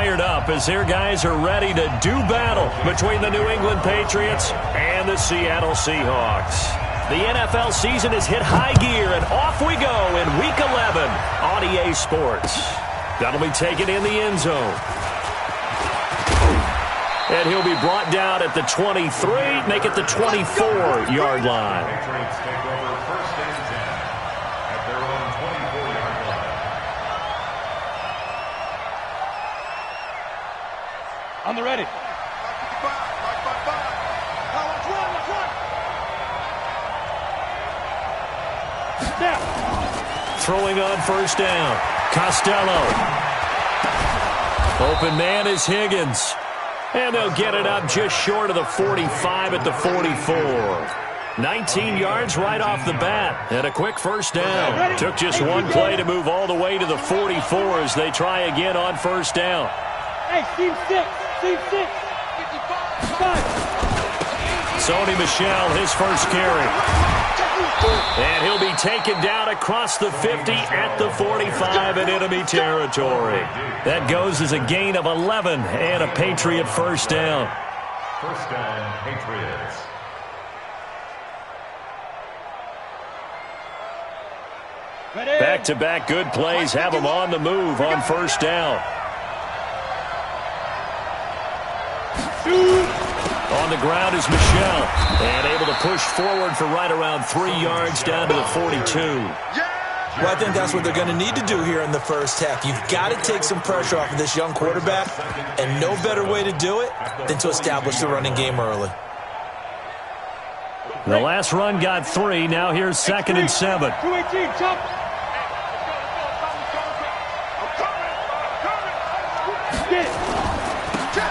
fired up as their guys are ready to do battle between the New England Patriots and the Seattle Seahawks. The NFL season has hit high gear, and off we go in Week 11 on EA Sports. That'll be taken in the end zone. And he'll be brought down at the 23, make it the 24-yard line. Patriots take over first and 10 at their own 24-yard line. On the ready. Throwing on first down. Costello. Open man is Higgins. And they'll get it up just short of the 45 at the 44. 19 yards right off the bat. And a quick first down. Took just one play to move all the way to the 44 as they try again on first down. Hey, team 6. Team 6. 55. Sony Michel, his first carry. And he'll be taken down across the 50 at the 45 in enemy territory. That goes as a gain of 11 and a Patriot first down. First down, Patriots. Back-to-back good plays have them on the move on first down. On the ground is Michel, and able to push forward for right around 3 yards down to the 42. Well, I think that's what they're going to need to do here in the first half. You've got to take some pressure off of this young quarterback, and no better way to do it than to establish the running game early. The last run got 3. Now here's 2nd and 7. 218, jump.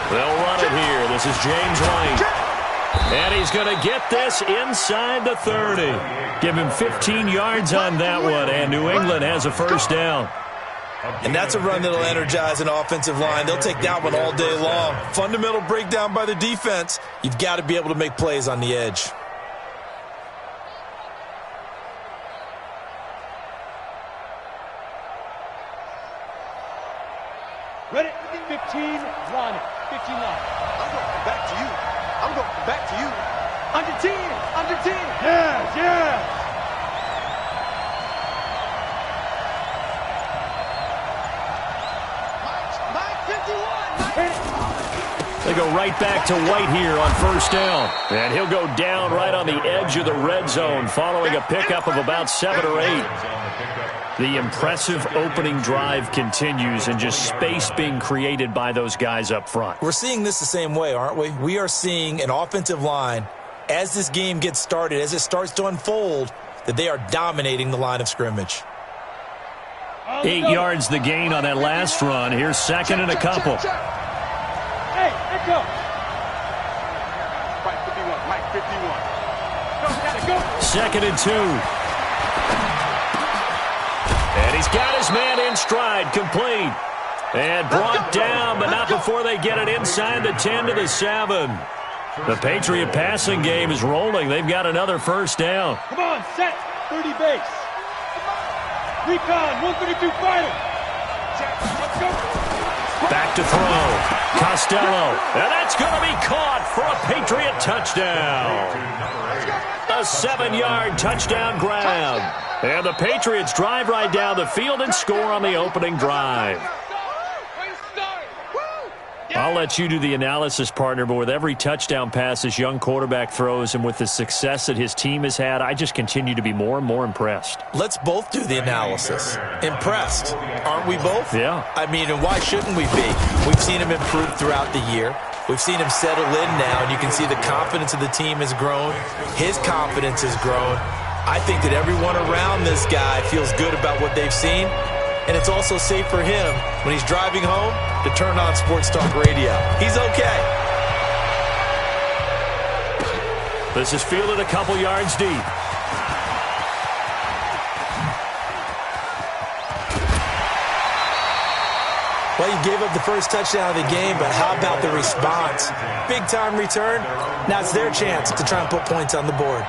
They'll run it here. This is James White. And he's going to get this inside the 30. Give him 15 yards on that one, and New England has a first down. And that's a run that'll energize an offensive line. They'll take that one all day long. Fundamental breakdown by the defense. You've got to be able to make plays on the edge. Ready? 15, line it. 15 line. I'm going back to you. I'm going back to you. Under 10. Under 10. Yeah, yeah. They go right back to White here on first down. And he'll go down right on the edge of the red zone following a pickup of about 7 or 8. The impressive opening drive continues and just space being created by those guys up front. We're seeing this the same way, aren't we? We are seeing an offensive line, as this game gets started, as it starts to unfold, that they are dominating the line of scrimmage. 8 yards the gain on that last run. Here's 2nd and a couple. Hey, echo. Mike 51, Mike 51. Go. 2nd and 2. And he's got his man in stride, complete. And brought down, but not before they get it inside the 10 to the 7. The Patriot passing game is rolling. They've got another first down. Come on, set. 30 base. Recon, 132 fighter. Let's go. Back to throw. Costello. And that's going to be caught for a Patriot touchdown. A 7-yard touchdown grab. And the Patriots drive right down the field and score on the opening drive. I'll let you do the analysis, partner, but with every touchdown pass this young quarterback throws and with the success that his team has had, I just continue to be more and more impressed. Let's both do the analysis. Impressed, aren't we both? Yeah. I mean, and why shouldn't we be? We've seen him improve throughout the year. We've seen him settle in now, and you can see the confidence of the team has grown. His confidence has grown. I think that everyone around this guy feels good about what they've seen, and it's also safe for him when he's driving home to turn on Sports Talk Radio. He's okay. This is fielded a couple yards deep. Well, you gave up the first touchdown of the game, but how about the response? Big-time return. Now it's their chance to try and put points on the board.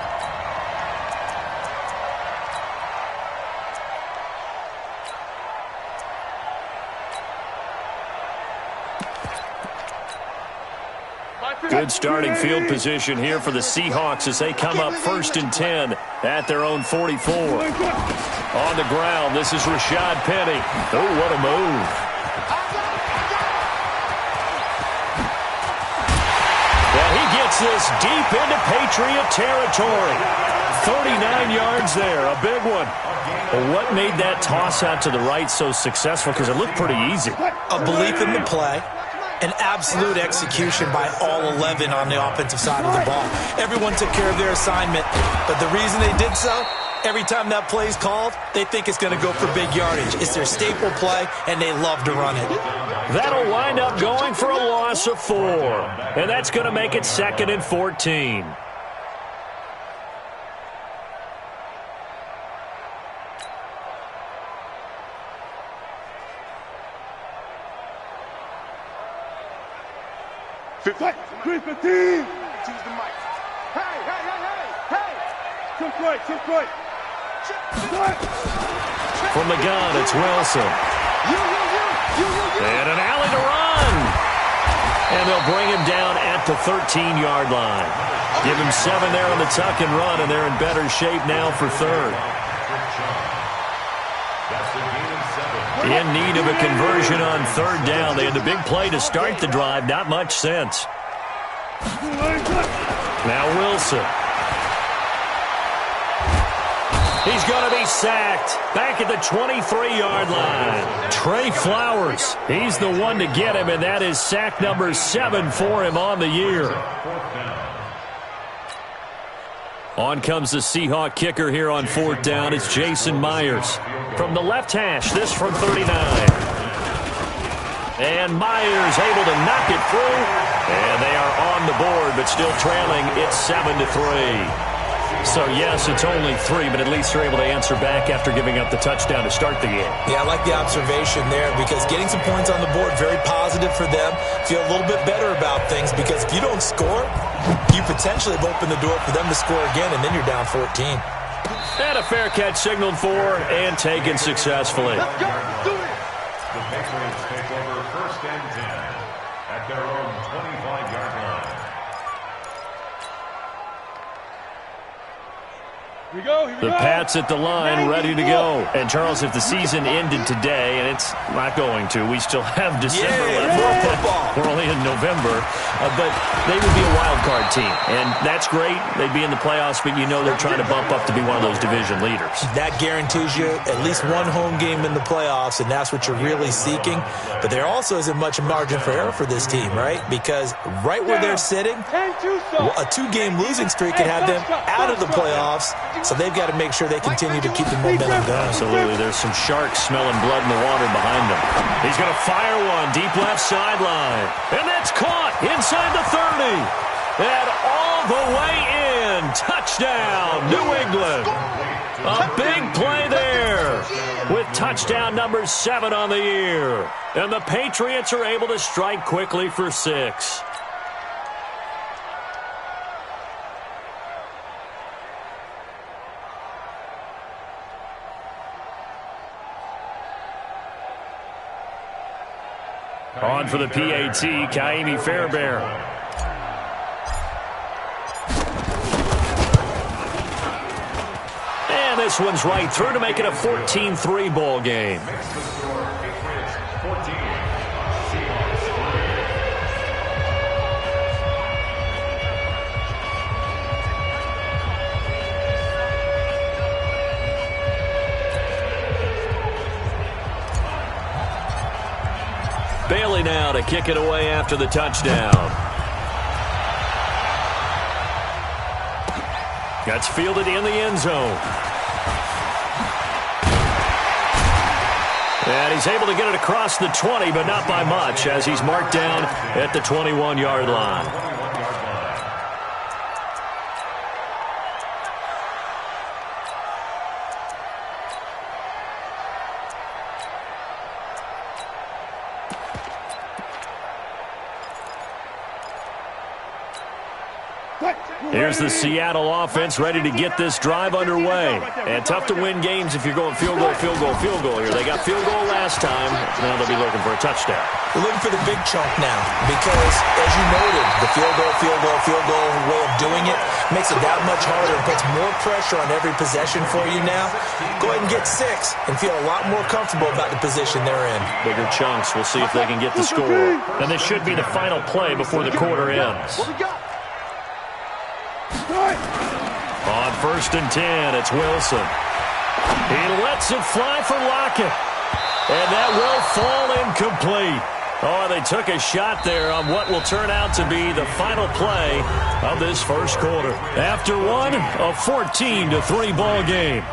Good starting field position here for the Seahawks as they come up 1st and 10 at their own 44. On the ground, this is Rashad Penny. Oh, what a move. And he gets this deep into Patriot territory. 39 yards there, a big one. Well, what made that toss out to the right so successful? Because it looked pretty easy. A belief in the play. An absolute execution by all 11 on the offensive side of the ball. Everyone took care of their assignment, but the reason they did so, every time that play is called, they think it's going to go for big yardage. It's their staple play, and they love to run it. That'll wind up going for a loss of 4, and that's going to make it 2nd and 14. Chris, the team. Choose the mic. Hey! Took right. From the gun, it's Wilson. And an alley to run. And they'll bring him down at the 13-yard line. Give him 7 there on the tuck and run, and they're in better shape now for 3rd. In need of a conversion on 3rd down. They had the big play to start the drive. Not much sense. Now Wilson. He's going to be sacked. Back at the 23-yard line. Trey Flowers. He's the one to get him, and that is sack number 7 for him on the year. On comes the Seahawk kicker here on 4th down. It's Jason Myers. From the left hash, this from 39. And Myers able to knock it through. And they are on the board, but still trailing. It's 7-3. So, yes, it's only 3, but at least they're able to answer back after giving up the touchdown to start the game. Yeah, I like the observation there because getting some points on the board, very positive for them. Feel a little bit better about things because if you don't score, you potentially have opened the door for them to score again, and then you're down 14. And a fair catch signaled for and taken successfully. The Patriots take over 1st and 10 at their own 25-yard line. Here we go. The Pats at the line, ready to go. And, Charles, if the season ended today, and it's not going to, we still have December left. More football. We're only in November. But they would be a wild card team. And that's great. They'd be in the playoffs, but you know they're trying to bump up to be one of those division leaders. That guarantees you at least one home game in the playoffs, and that's what you're really seeking. But there also isn't much margin for error for this team, right? Because right where they're sitting, a 2-game losing streak could have them out of the playoffs. So they've got to make sure they continue to keep the momentum going. Absolutely. There's some sharks smelling blood in the water behind them. He's going to fire one deep left sideline. And that's caught inside the 30. And all the way in. Touchdown, New England. A big play there with touchdown number 7 on the year. And the Patriots are able to strike quickly for 6. On for the PAT, Kaimi Fairbairn. And this one's right through to make it a 14-3 ball game. Bailey now to kick it away after the touchdown. That's fielded in the end zone. And he's able to get it across the 20, but not by much, as he's marked down at the 21-yard line. Here's the Seattle offense ready to get this drive underway. And tough to win games if you're going field goal, field goal, field goal here. They got field goal last time. Now they'll be looking for a touchdown. They're looking for the big chunk now because, as you noted, the field goal way of doing it makes it that much harder and puts more pressure on every possession for you now. Go ahead and get 6 and feel a lot more comfortable about the position they're in. Bigger chunks. We'll see if they can get the score. And this should be the final play before the quarter ends. On 1st and 10, it's Wilson. He lets it fly for Lockett. And that will fall incomplete. Oh, they took a shot there on what will turn out to be the final play of this first quarter. After one, a 14-3 ball game.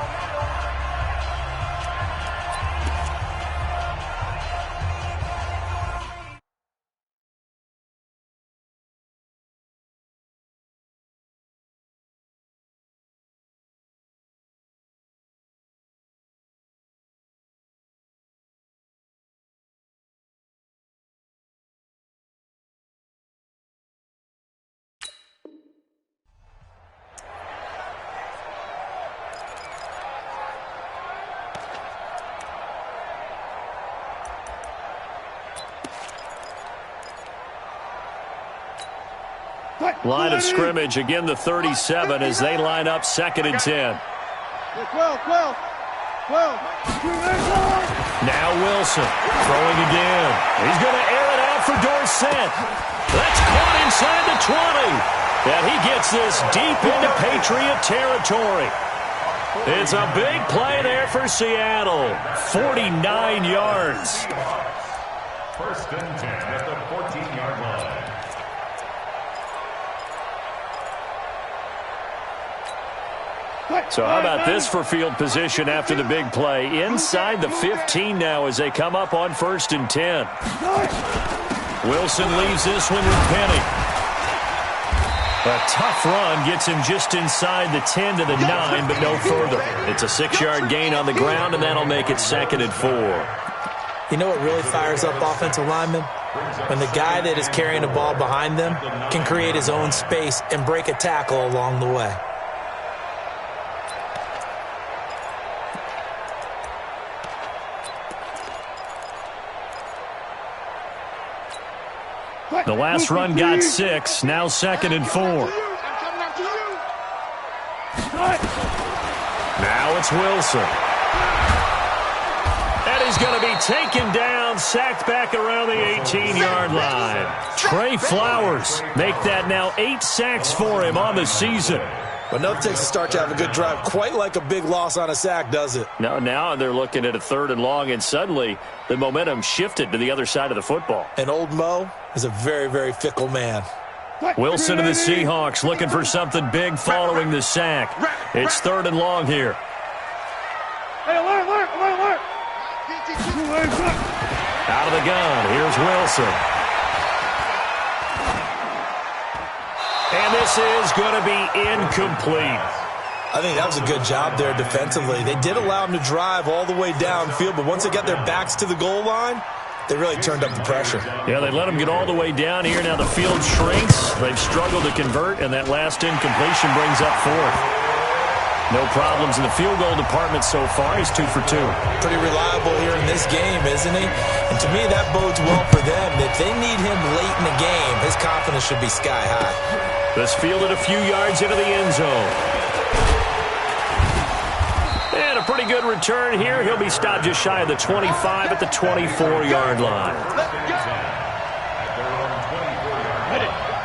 Line of scrimmage, again the 37 as they line up 2nd and 10. 12. Now Wilson throwing again. He's going to air it out for Dorsett. That's caught inside the 20. And he gets this deep into Patriot territory. It's a big play there for Seattle. 49 yards. 1st and 10 at the 14-yard line. So how about this for field position after the big play? Inside the 15 now as they come up on 1st and 10. Wilson leaves this one with Penny. A tough run gets him just inside the 10 to the 9, but no further. It's a 6-yard gain on the ground, and that'll make it 2nd and 4. You know what really fires up offensive linemen? When the guy that is carrying the ball behind them can create his own space and break a tackle along the way. The last run got 6, now 2nd and 4. Now it's Wilson. And he's going to be taken down, sacked back around the 18-yard line. Trey Flowers make that now 8 sacks for him on the season. But no, it takes a start to have a good drive, quite like a big loss on a sack, does it? No, now they're looking at a 3rd and long, and suddenly the momentum shifted to the other side of the football. And old Mo is a very, very fickle man. Wilson and the Seahawks looking for something big following the sack. It's 3rd and long here. Hey, alert! Out of the gun, here's Wilson. And this is going to be incomplete. I think that was a good job there defensively. They did allow him to drive all the way downfield, but once they got their backs to the goal line, they really turned up the pressure. Yeah, they let him get all the way down here. Now the field shrinks. They've struggled to convert, and that last incompletion brings up 4th. No problems in the field goal department so far. He's 2 for 2. Pretty reliable here in this game, isn't he? And to me, that bodes well for them. If they need him late in the game, his confidence should be sky high. This fielded a few yards into the end zone. And a pretty good return here. He'll be stopped just shy of the 25 at the 24-yard line.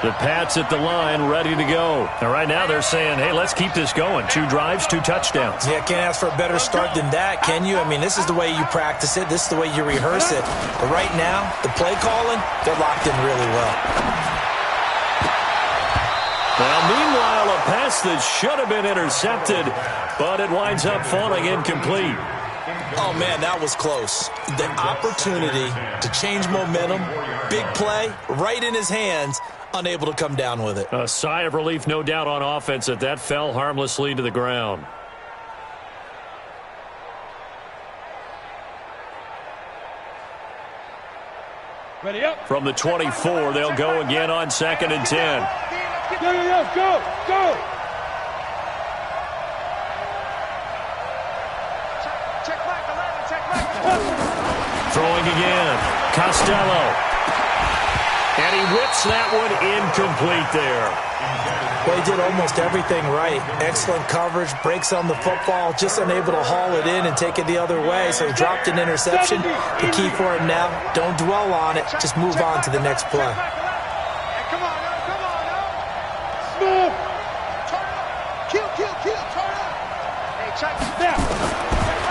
The Pats at the line, ready to go. And right now they're saying, hey, let's keep this going. 2 drives, 2 touchdowns. Yeah, can't ask for a better start than that, can you? I mean, this is the way you practice it. This is the way you rehearse it. But right now, the play calling, they're locked in really well. Well, meanwhile, a pass that should have been intercepted, but it winds up falling incomplete. Oh, man, that was close. The opportunity to change momentum, big play, right in his hands, unable to come down with it. A sigh of relief, no doubt, on offense that that fell harmlessly to the ground. Ready up. From the 24, they'll go again on 2nd and 10. Go! Go! Check back, 11, check back. Throwing again. Costello. And he whips that one incomplete there. Well, he did almost everything right. Excellent coverage, breaks on the football, just unable to haul it in and take it the other way. So he dropped an interception. The key for him now, don't dwell on it. Just move on to the next play. Hey, come on now. Smooth! Turn up. Kill, turn up. Hey, check. Snap!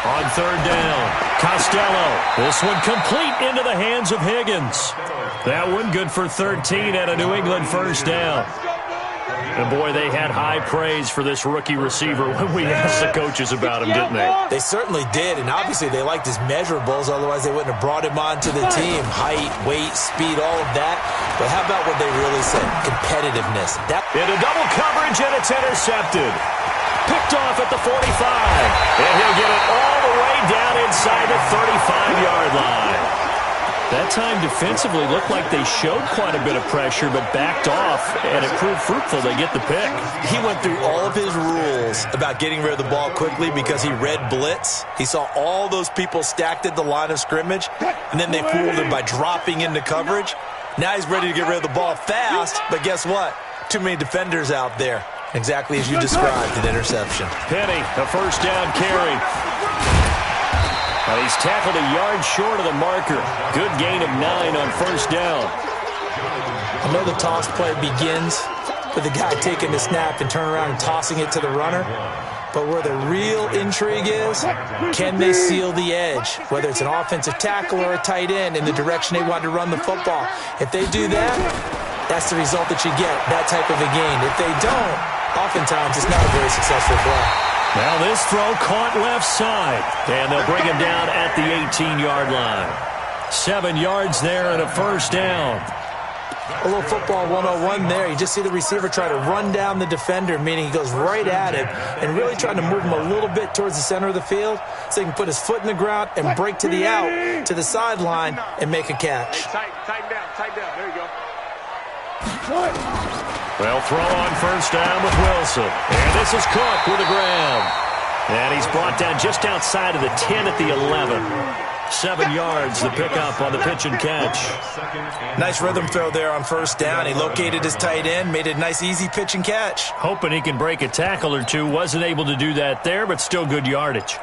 On third down, Costello. This one complete into the hands of Higgins. That one good for 13 at a New England first down. And, boy, they had high praise for this rookie receiver when we asked the coaches about him, didn't they? They certainly did, and obviously they liked his measurables, otherwise they wouldn't have brought him onto the team. Height, weight, speed, all of that. But how about what they really said? Competitiveness. Into double coverage, and it's intercepted. Picked off at the 45. And he'll get it all the way down inside the 35-yard line. That time defensively looked like they showed quite a bit of pressure but backed off, and it proved fruitful. They get the pick. He went through all of his rules about getting rid of the ball quickly because he read blitz. He saw all those people stacked at the line of scrimmage, and then they fooled him by dropping into coverage. Now he's ready to get rid of the ball fast, but guess what? Too many defenders out there. Exactly as you described, an interception. Penny, a first down carry. He's tackled a yard short of the marker. Good gain of 9 on first down. I know the toss play begins with the guy taking the snap and turn around and tossing it to the runner. But where the real intrigue is, can they seal the edge? Whether it's an offensive tackle or a tight end in the direction they want to run the football. If they do that, that's the result that you get, that type of a gain. If they don't, oftentimes it's not a very successful play. Now this throw caught left side, and they'll bring him down at the 18-yard line. 7 yards there and a first down. A little football 101 there. You just see the receiver try to run down the defender, meaning he goes right at him and really trying to move him a little bit towards the center of the field so he can put his foot in the ground and break to the out, to the sideline, and make a catch. Tighten down. There you go. Well, throw on first down with Wilson. And this is Cook with a grab. And he's brought down just outside of the 10 at the 11. 7 yards, the pickup on the pitch and catch. Nice rhythm throw there on first down. He located his tight end, made it a nice, easy pitch and catch. Hoping he can break a tackle or two. Wasn't able to do that there, but still good yardage.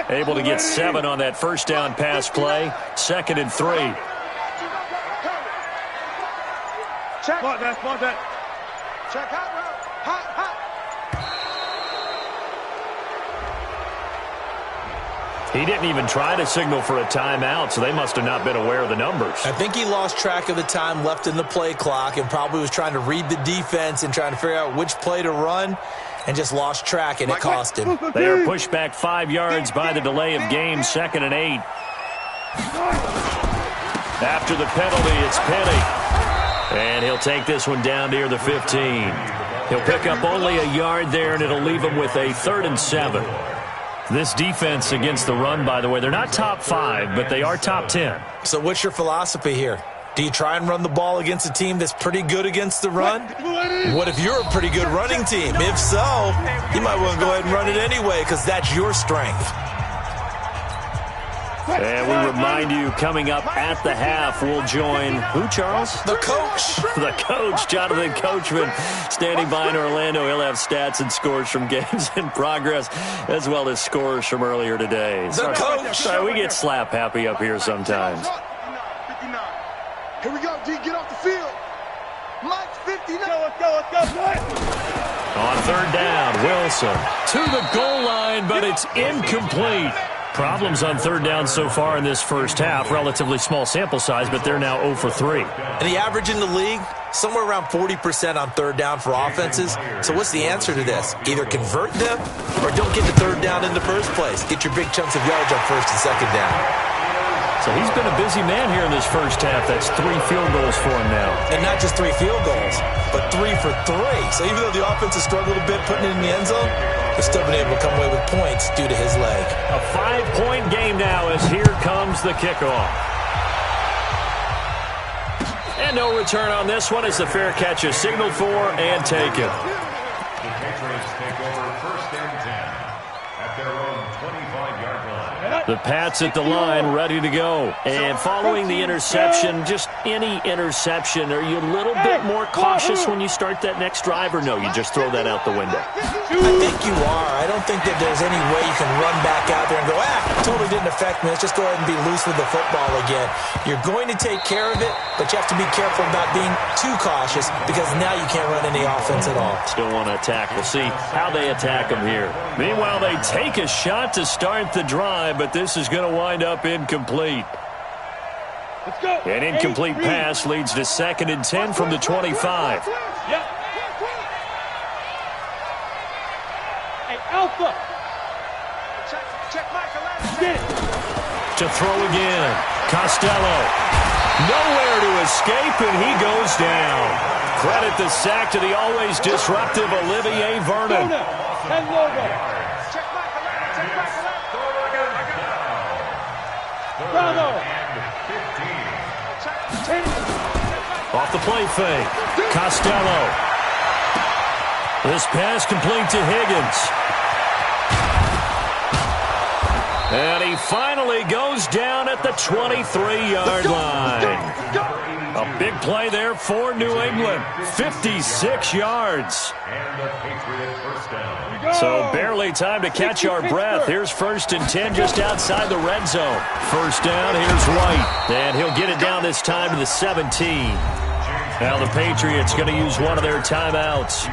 Able to get 7 on that first down pass play. 2nd and 3. Check. Spot that. Check hot. He didn't even try to signal for a timeout, so they must have not been aware of the numbers. I think he lost track of the time left in the play clock and probably was trying to read the defense and trying to figure out which play to run and just lost track, and it cost him. They are pushed back 5 yards by the delay of game, 2nd and 8. After the penalty, it's Penny. And he'll take this one down near the 15. He'll pick up only a yard there, and it'll leave him with a 3rd and 7. This defense against the run, by the way, they're not top 5, but they are top 10. So what's your philosophy here? Do you try and run the ball against a team that's pretty good against the run? What if you're a pretty good running team? If so, you might want to go ahead and run it anyway because that's your strength. And we remind you, coming up at the half, we'll join who, Charles? The coach. The coach, Jonathan Coachman, standing by in Orlando. He'll have stats and scores from games in progress, as well as scores from earlier today. The coach. Sorry, we get slap happy up here sometimes. 59. Here we go, D. Get off the field. Mike's 59. Let's go. On third down, Wilson to the goal line, but it's incomplete. Problems on third down so far in this first half. Relatively small sample size, but they're now 0 for 3. And the average in the league, somewhere around 40% on third down for offenses. So what's the answer to this? Either convert them or don't get the third down in the first place. Get your big chunks of yardage on first and second down. So he's been a busy man here in this first half. That's 3 field goals for him now. And not just 3 field goals, but 3 for 3. So even though the offense has struggled a bit putting it in the end zone, they've still been able to come away with points due to his leg. A 5-point game now as here comes the kickoff. And And no return on this one as the fair catch is signaled for and taken. The Patriots take over 1st and 10 at their own 25-yard line. The Pats at the line, ready to go. And following the interception, just any interception, are you a little bit more cautious when you start that next drive, or no, you just throw that out the window? I think you are. I don't think that there's any way you can run back out there and go, totally didn't affect me. Let's just go ahead and be loose with the football again. You're going to take care of it, but you have to be careful about being too cautious because now you can't run any offense at all. Still want to attack. We'll see how they attack them here. Meanwhile, they take a shot to start the drive, but this is going to wind up incomplete. Let's go. An incomplete pass leads to 2nd and 10 from the 25. Yep. Hey, Alpha. Check Michael. Get it. To throw again. Costello. Nowhere to escape, and he goes down. Credit the sack to the always disruptive Olivier Vernon. And logo. Check Michael. Bravo. Off the play fake. Costello. This pass complete to Higgins. And he finally goes down at the 23-yard line. A big play there for New England. 56 yards. And the Patriot 1st down. So barely time to catch our breath. Here's 1st and 10 just outside the red zone. 1st down, here's White. And he'll get it down this time to the 17. Now the Patriots going to use one of their timeouts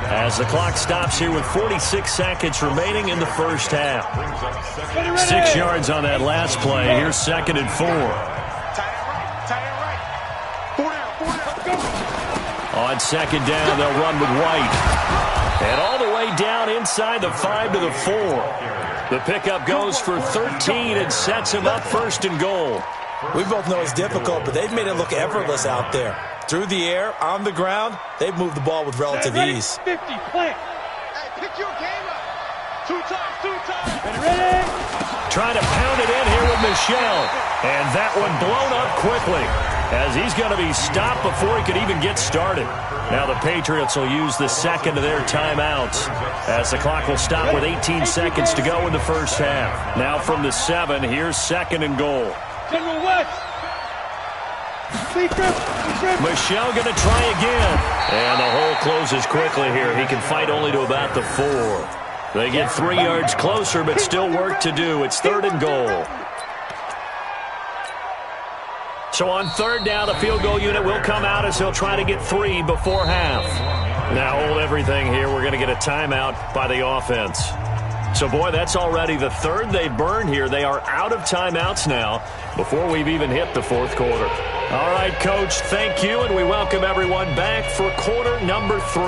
as the clock stops here with 46 seconds remaining in the first half. 6 yards on that last play. Here's 2nd and 4. On 2nd down, they'll run with White. And all the way down inside the 5 to the 4. The pickup goes for 13 and sets him up 1st and goal. We both know it's difficult, but they've made it look effortless out there. Through the air, on the ground, they've moved the ball with relative ease. 50, plant. Hey, pick your game up. 2 times. Ready? Trying to pound it in here with Michel. And that one blown up quickly as he's going to be stopped before he could even get started. Now the Patriots will use the 2nd of their timeouts as the clock will stop with 18 seconds to go in the first half. Now from the 7, here's 2nd and goal. General West. Michel going to try again. And the hole closes quickly here. He can fight only to about the 4. They get 3 yards closer, but still work to do. It's 3rd and goal. So on 3rd down, the field goal unit will come out as he'll try to get 3 before half. Now hold everything here. We're going to get a timeout by the offense. So, boy, that's already the 3rd they burned here. They are out of timeouts now before we've even hit the 4th quarter. All right, Coach, thank you, and we welcome everyone back for quarter number 3.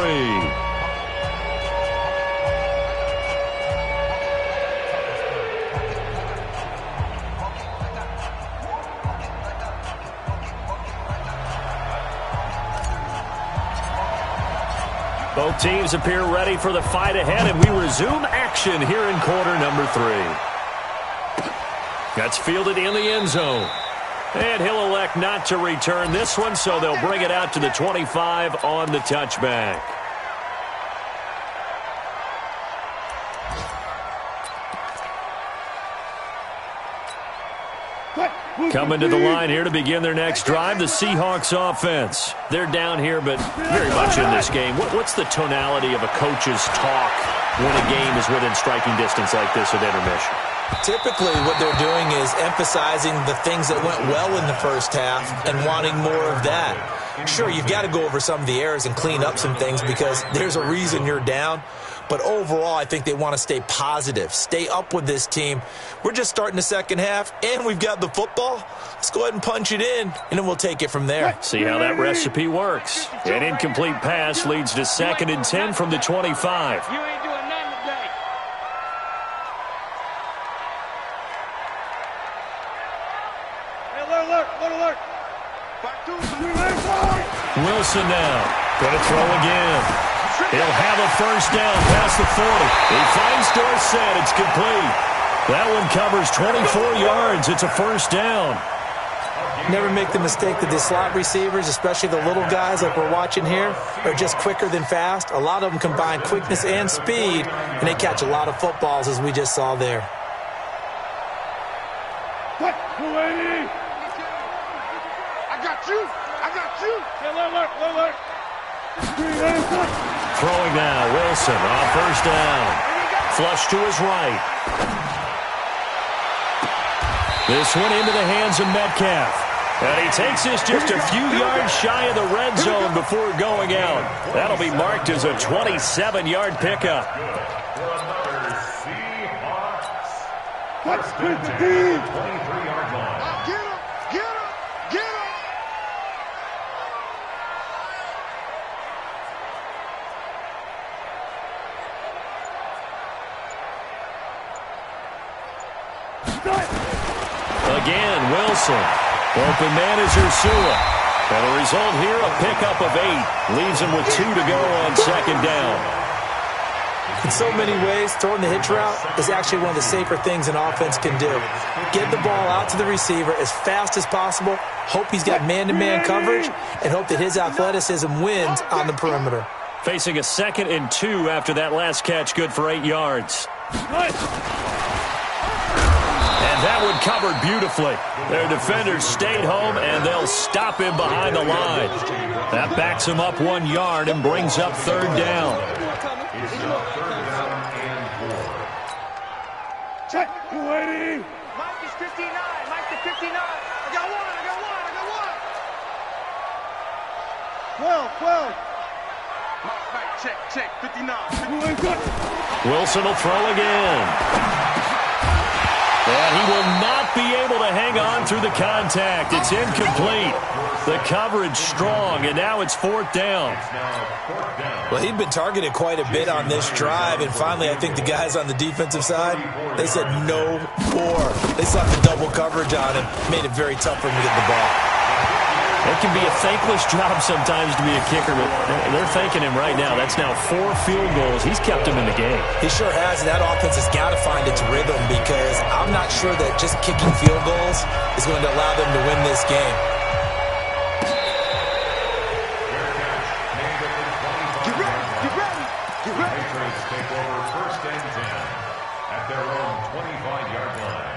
Both teams appear ready for the fight ahead, and we resume action here in quarter number 3. That's fielded in the end zone. And he'll elect not to return this one, so they'll bring it out to the 25 on the touchback. Coming to the line here to begin their next drive, the Seahawks offense. They're down here, but very much in this game. What's the tonality of a coach's talk when a game is within striking distance like this at intermission? Typically, what they're doing is emphasizing the things that went well in the first half and wanting more of that. Sure, you've got to go over some of the errors and clean up some things because there's a reason you're down. But overall, I think they want to stay positive, stay up with this team. We're just starting the second half, and we've got the football. Let's go ahead and punch it in, and then we'll take it from there. See how that recipe works. An incomplete pass leads to 2nd and 10 from the 25. You ain't doing nothing today. Hey, alert. Wilson now. Going to throw again. He'll have a first down past the 40. He finds Dorsett. It's complete. That one covers 24 yards. It's a first down. Never make the mistake that the slot receivers, especially the little guys like we're watching here, are just quicker than fast. A lot of them combine quickness and speed, and they catch a lot of footballs, as we just saw there. What? 280. I got you. I got you. Alert. Throwing now, Wilson on first down. Flush to his right. This one into the hands of Metcalf. And he takes this just a few yards shy of the red zone before going out. That'll be marked as a 27-yard pickup. First and 10, 23-yard line. Get him. Again, Wilson. Open man is Ursula. And the result here, a pickup of 8. Leaves him with 2 to go on second down. In so many ways, throwing the hitch route is actually one of the safer things an offense can do. Get the ball out to the receiver as fast as possible, hope he's got man-to-man coverage, and hope that his athleticism wins on the perimeter. Facing a 2nd and 2 after that last catch, good for 8 yards. And that one covered beautifully. Their defenders stayed home, and they'll stop him behind the line. That backs him up 1 yard and brings up third down. It's now third down and 4. Check. 280. Mike is 59. Mike is 59. I got one. 12. Mike, check. 59. Wilson will throw again. And he will not be able to hang on through the contact. It's incomplete. The coverage strong, and now it's fourth down. Well, he'd been targeted quite a bit on this drive, and finally I think the guys on the defensive side, they said no more. They slapped the double coverage on him, made it very tough for him to get the ball. It can be a thankless job sometimes to be a kicker, but they're thanking him right now. That's now 4 field goals. He's kept him in the game. He sure has, and that offense has got to find its rhythm because I'm not sure that just kicking field goals is going to allow them to win this game. Get ready. Patriots take over first and 10 at their own 25-yard line.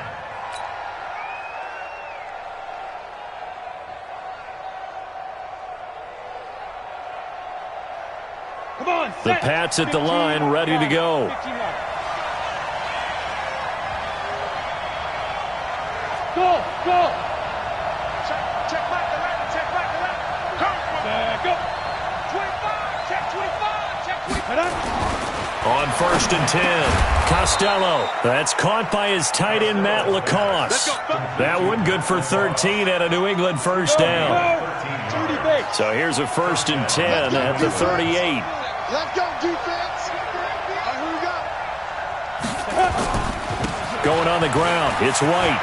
Come on, The Pats at the line, ready to go. Go. Check back the left. Go. 25. Check 25. On first and 10, Costello. That's caught by his tight end, Matt Lacoste. That one good for 13 at a New England first down. So here's a first and 10 at the 38. Let's go, defense. Here we go. Going on the ground, it's White.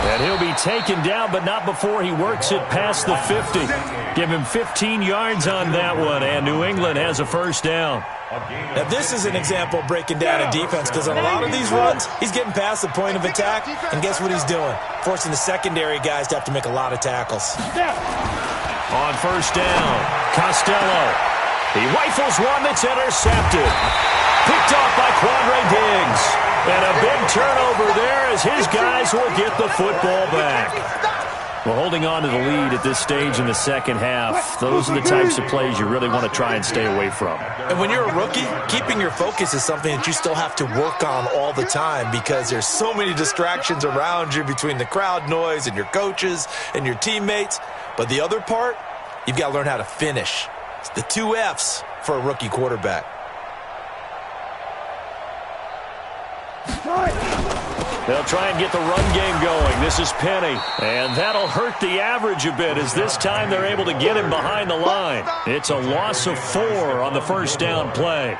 And he'll be taken down, but not before he works it past the 50. Give him 15 yards on that one, and New England has a first down. Now, this is an example of breaking down a defense because on a lot of these runs, he's getting past the point of attack, and guess what he's doing? Forcing the secondary guys to have to make a lot of tackles. On first down, Costello. He rifles one that's intercepted. Picked off by Quandre Diggs. And a big turnover there as his guys will get the football back. Well, holding on to the lead at this stage in the second half, those are the types of plays you really want to try and stay away from. And when you're a rookie, keeping your focus is something that you still have to work on all the time because there's so many distractions around you between the crowd noise and your coaches and your teammates. But the other part, you've got to learn how to finish. It's the 2 F's for a rookie quarterback. They'll try and get the run game going. This is Penny. And that'll hurt the average a bit as this time they're able to get him behind the line. It's a loss of 4 on the first down play.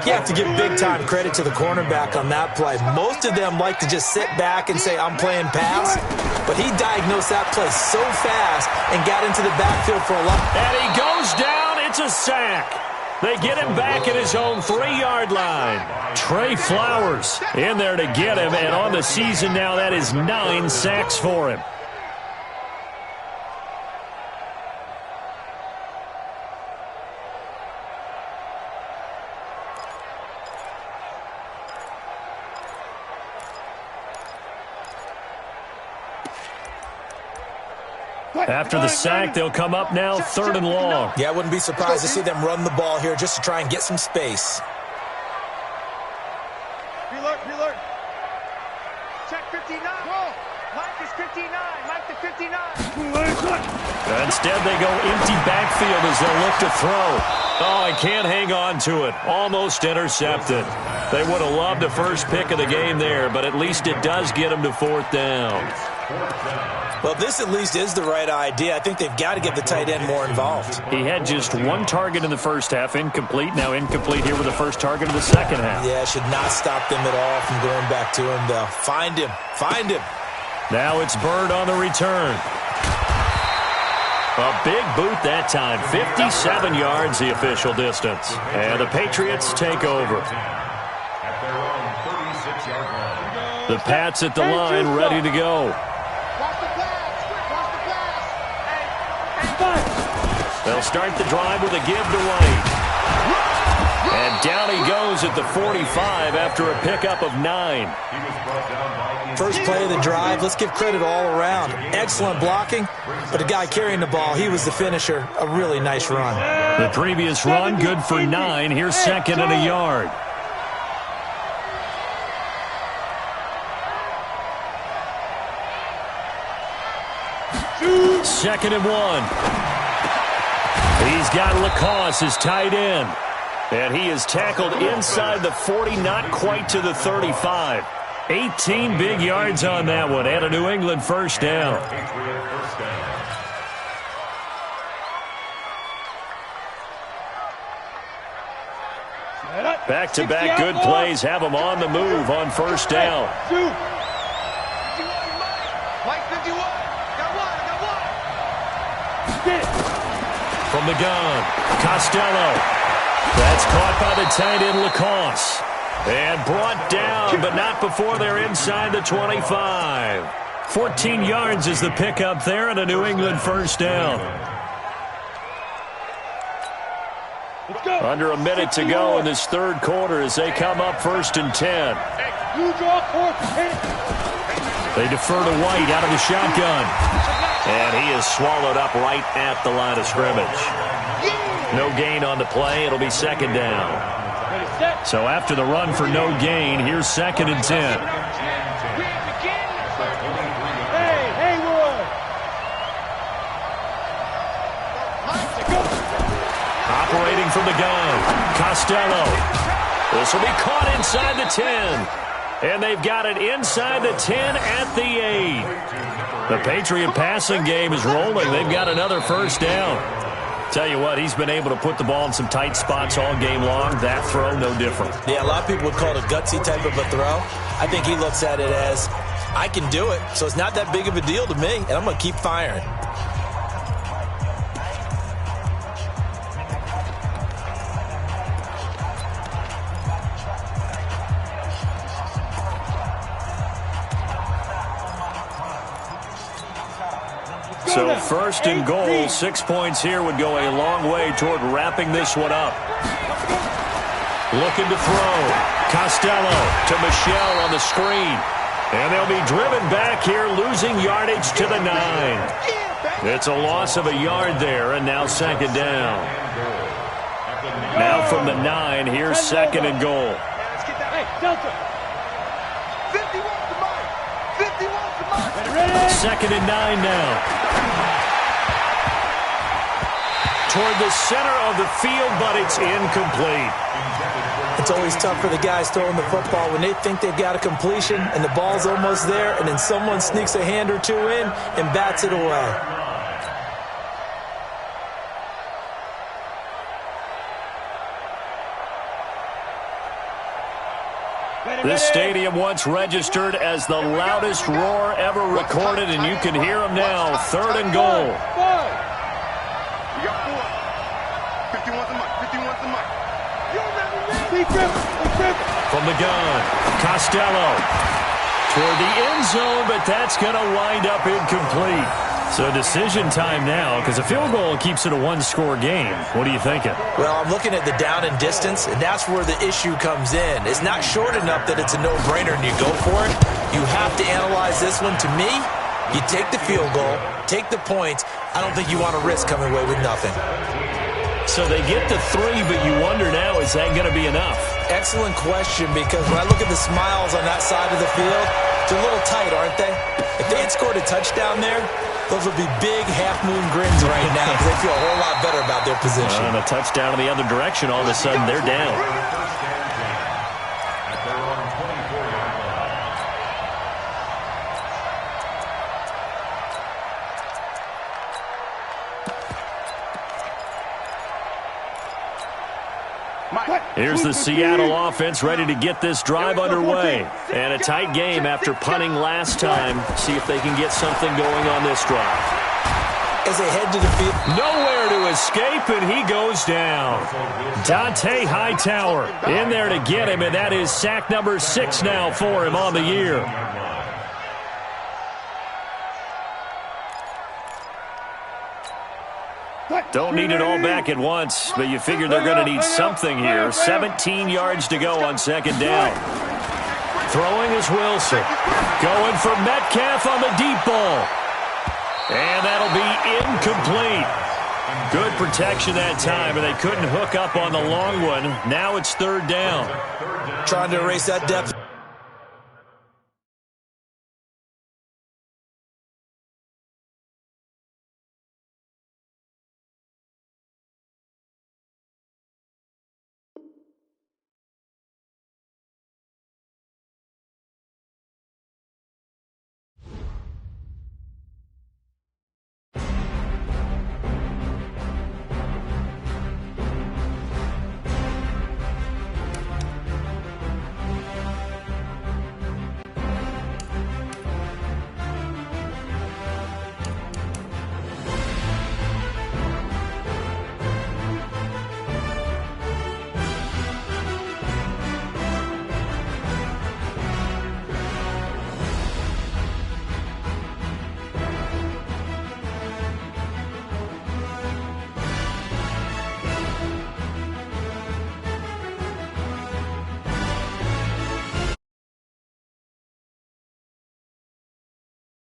You have to give big-time credit to the cornerback on that play. Most of them like to just sit back and say, I'm playing pass. But he diagnosed that play so fast and got into the backfield for a lot. And he goes down. It's a sack. They get him back at his own 3-yard line. Trey Flowers in there to get him, and on the season now, that is 9 sacks for him. After the sack, they'll come up now 3rd and long. Yeah, I wouldn't be surprised to see them run the ball here just to try and get some space. Preload. Check 59. Mike is 59. Mike to 59. Instead, they go empty backfield as they'll look to throw. Oh, I can't hang on to it. Almost intercepted. They would have loved the first pick of the game there, but at least it does get them to 4th down. Well, this at least is the right idea. I think they've got to get the tight end more involved. He had just 1 target in the first half, incomplete. Now incomplete here with the first target of the second half. Yeah, should not stop them at all from going back to him, though. Find him. Now it's Bird on the return. A big boot that time. 57 yards the official distance. And the Patriots take over. The Pats at the line, ready to go. They'll start the drive with a give to White. And down he goes at the 45 after a pickup of 9. First play of the drive, let's give credit all around. Excellent blocking, but the guy carrying the ball, he was the finisher. A really nice run. The previous run, good for 9. Here's 2nd and a yard. Second and 1. He's got Lacoste as tight end. And he is tackled inside the 40, not quite to the 35. 18 big yards on that one, and a New England first down. Back-to-back good plays have him on the move on first down. From the gun, Costello. That's caught by the tight end Lacoste. And brought down, but not before they're inside the 25. 14 yards is the pickup there, and a New England first down. Under a minute to go in this 3rd quarter as they come up 1st and 10. They defer to White out of the shotgun. And he is swallowed up right at the line of scrimmage. No gain on the play. It'll be 2nd down. So after the run for no gain, here's 2nd and 10. Operating from the gun, Costello. This will be caught inside the 10. And they've got it inside the 10 at the 8. The Patriot passing game is rolling. They've got another first down. Tell you what, he's been able to put the ball in some tight spots all game long. That throw, no different. Yeah, a lot of people would call it a gutsy type of a throw. I think he looks at it as, I can do it, so it's not that big of a deal to me, and I'm going to keep firing. So 1st and goal, 6 points here would go a long way toward wrapping this one up. Looking to throw. Costello to Michel on the screen. And they'll be driven back here, losing yardage to the 9. It's a loss of a yard there, and now 2nd down. Now from the 9, here's 2nd and goal. Hey, Delta. 51 to Mike. 51 to Mike. 2nd and 9 now. Toward the center of the field, but it's incomplete. It's always tough for the guys throwing the football when they think they've got a completion and the ball's almost there, and then someone sneaks a hand or two in and bats it away. This stadium once registered as the loudest roar ever recorded, and you can hear them now. 3rd and goal. 51's the mic. 51's the mic. You remember me? From the gun, Costello toward the end zone, but that's going to wind up incomplete. So decision time now, because a field goal keeps it a one-score game. What are you thinking? Well, I'm looking at the down and distance, and that's where the issue comes in. It's not short enough that it's a no-brainer and you go for it. You have to analyze this one. To me, you take the field goal, take the points. I don't think you want to risk coming away with nothing. So they get the 3, but you wonder now, is that going to be enough? Excellent question, because when I look at the smiles on that side of the field, they're a little tight, aren't they? If they had scored a touchdown there, those would be big half-moon grins right now because they feel a whole lot better about their position. And a touchdown in the other direction, all of a sudden they're down. At their own 24-yard line. Here's the Seattle offense ready to get this drive underway. And a tight game after punting last time. See if they can get something going on this drive. As they head to the field. Nowhere to escape, and he goes down. Dante Hightower in there to get him, and that is sack number 6 now for him on the year. Don't need it all back at once, but you figure they're going to need something here. 17 yards to go on second down. Throwing is Wilson. Going for Metcalf on the deep ball. And that'll be incomplete. Good protection that time, and they couldn't hook up on the long one. Now it's third down. Trying to erase that depth.